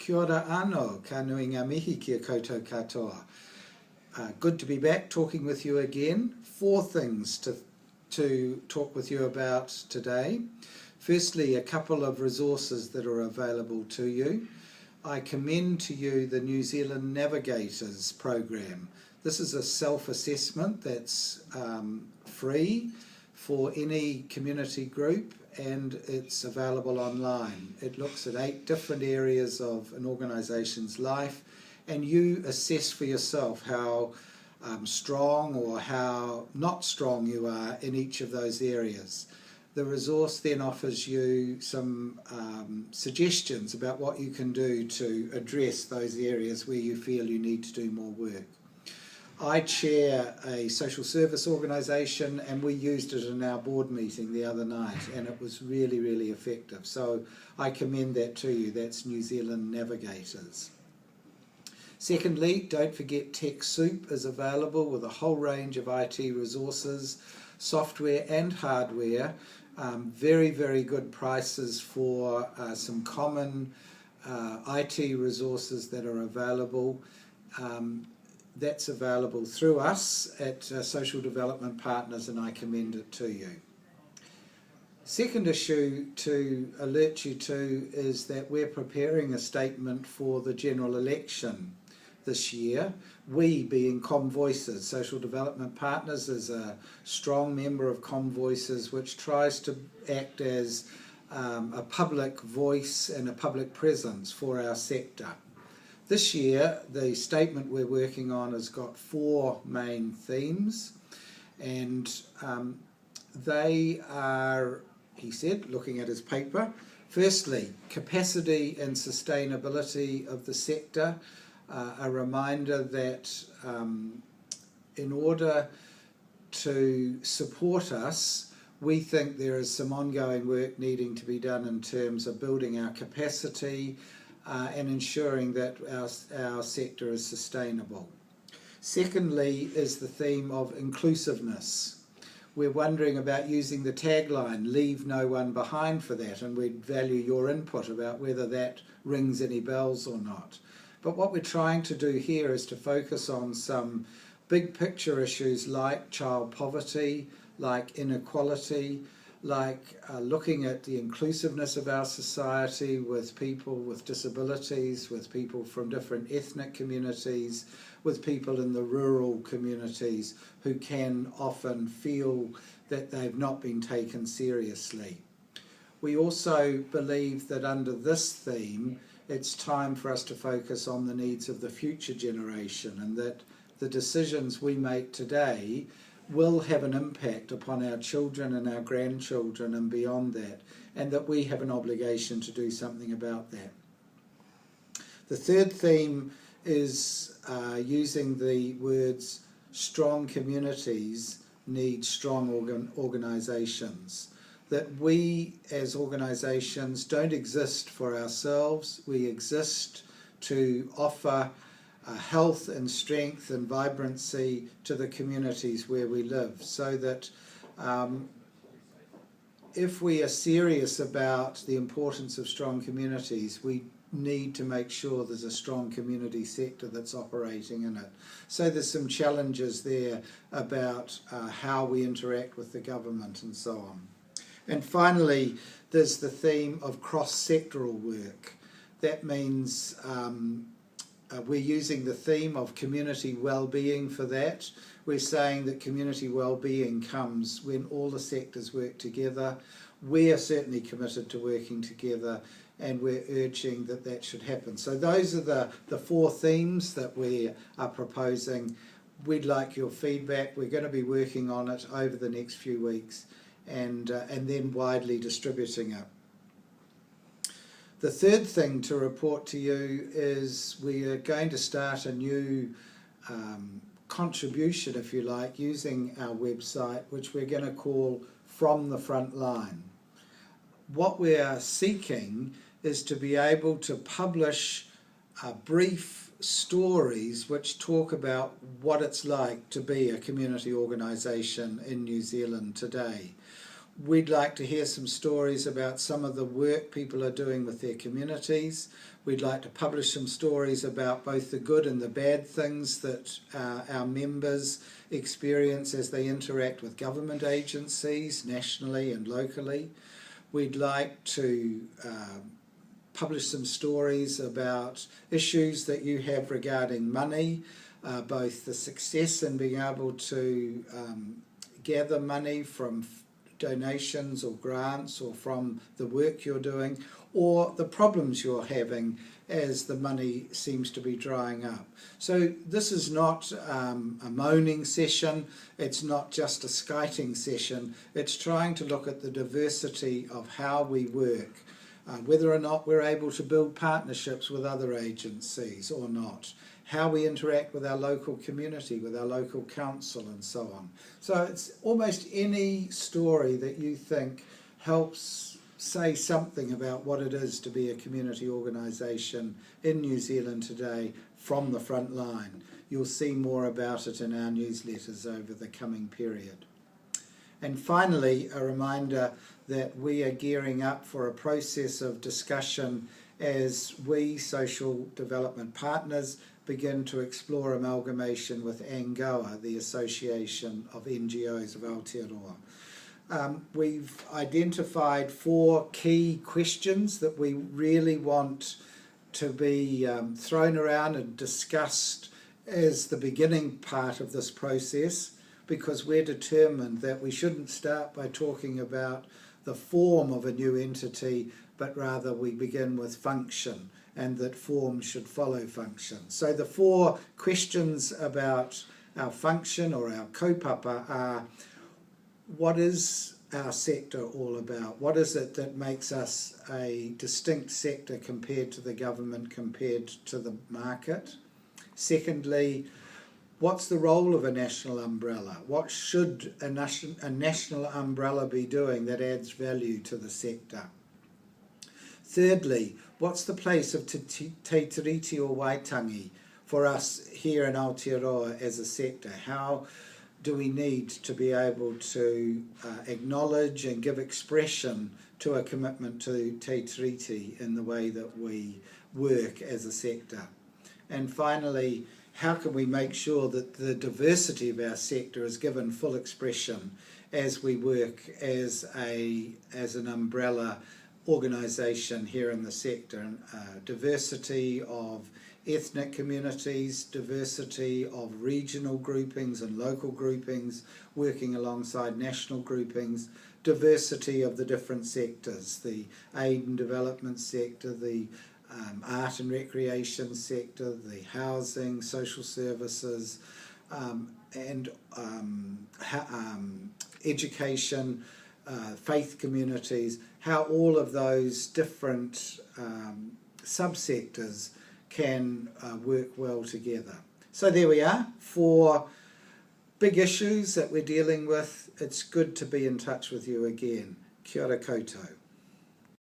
Kia ora anō, ka nui ngā mihi kia koutou katoa. Good to be back talking with you again. 4 things to talk with you about today. Firstly, a couple of resources that are available to you. I commend to you the New Zealand Navigators program. This is a self-assessment that's free for any community group, and it's available online. It looks at 8 different areas of an organisation's life, and you assess for yourself how strong or how not strong you are in each of those areas. The resource then offers you some suggestions about what you can do to address those areas where you feel you need to do more work. I chair a social service organisation, and we used it in our board meeting the other night, and it was really, really effective. So I commend that to you. That's New Zealand Navigators. Secondly, don't forget TechSoup is available with a whole range of IT resources, software and hardware. Very, very good prices for some common IT resources that are available. That's available through us at Social Development Partners, and I commend it to you. Second issue to alert you to is that we're preparing a statement for the general election this year. We, being ComVoices, Social Development Partners, is a strong member of ComVoices, which tries to act as a public voice and a public presence for our sector. This year, the statement we're working on has got 4 main themes, and they are, he said, looking at his paper, firstly, capacity and sustainability of the sector, a reminder that in order to support us, we think there is some ongoing work needing to be done in terms of building our capacity, and ensuring that our sector is sustainable. Secondly is the theme of inclusiveness. We're wondering about using the tagline, leave no one behind, for that, and we'd value your input about whether that rings any bells or not. But what we're trying to do here is to focus on some big picture issues like child poverty, like inequality, like looking at the inclusiveness of our society with people with disabilities, with people from different ethnic communities, with people in the rural communities who can often feel that they've not been taken seriously. We also believe that under this theme, it's time for us to focus on the needs of the future generation, and that the decisions we make today will have an impact upon our children and our grandchildren and beyond that, and that we have an obligation to do something about that. The third theme is using the words strong communities need strong organisations. That we as organisations don't exist for ourselves, we exist to offer health and strength and vibrancy to the communities where we live, so that if we are serious about the importance of strong communities, we need to make sure there's a strong community sector that's operating in it. So there's some challenges there about how we interact with the government and so on. And finally, there's the theme of cross-sectoral work. That means we're using the theme of community well-being for that. We're saying that community well-being comes when all the sectors work together. We are certainly committed to working together, and we're urging that that should happen. So those are the 4 themes that we are proposing. We'd like your feedback. We're going to be working on it over the next few weeks, and then widely distributing it. The third thing to report to you is we are going to start a new contribution, if you like, using our website, which we're going to call From the Front Line. What we are seeking is to be able to publish brief stories which talk about what it's like to be a community organisation in New Zealand today. We'd like to hear some stories about some of the work people are doing with their communities. We'd like to publish some stories about both the good and the bad things that our members experience as they interact with government agencies, nationally and locally. We'd like to publish some stories about issues that you have regarding money, both the success in being able to gather money from donations or grants or from the work you're doing, or the problems you're having as the money seems to be drying up. So this is not a moaning session, it's not just a skiting session, it's trying to look at the diversity of how we work, whether or not we're able to build partnerships with other agencies or not, how we interact with our local community, with our local council and so on. So it's almost any story that you think helps say something about what it is to be a community organisation in New Zealand today from the front line. You'll see more about it in our newsletters over the coming period. And finally, a reminder that we are gearing up for a process of discussion as we, social development partners, begin to explore amalgamation with ANGOA, the Association of NGOs of Aotearoa. We've identified 4 key questions that we really want to be thrown around and discussed as the beginning part of this process, because we're determined that we shouldn't start by talking about the form of a new entity, but rather we begin with function, and that form should follow function. So the 4 questions about our function or our kaupapa are: what is our sector all about? What is it that makes us a distinct sector compared to the government, compared to the market? Secondly, what's the role of a national umbrella? What should a national umbrella be doing that adds value to the sector? Thirdly, what's the place of Te Tiriti or Waitangi for us here in Aotearoa as a sector? How do we need to be able to acknowledge and give expression to a commitment to Te Tiriti in the way that we work as a sector? And finally, how can we make sure that the diversity of our sector is given full expression as we work as an umbrella organisation here in the sector? Diversity of ethnic communities, diversity of regional groupings and local groupings working alongside national groupings, diversity of the different sectors, the aid and development sector, the art and recreation sector, the housing, social services, and education, faith communities, how all of those different subsectors can work well together. So there we are, 4 big issues that we're dealing with. It's good to be in touch with you again. Kia ora koutou.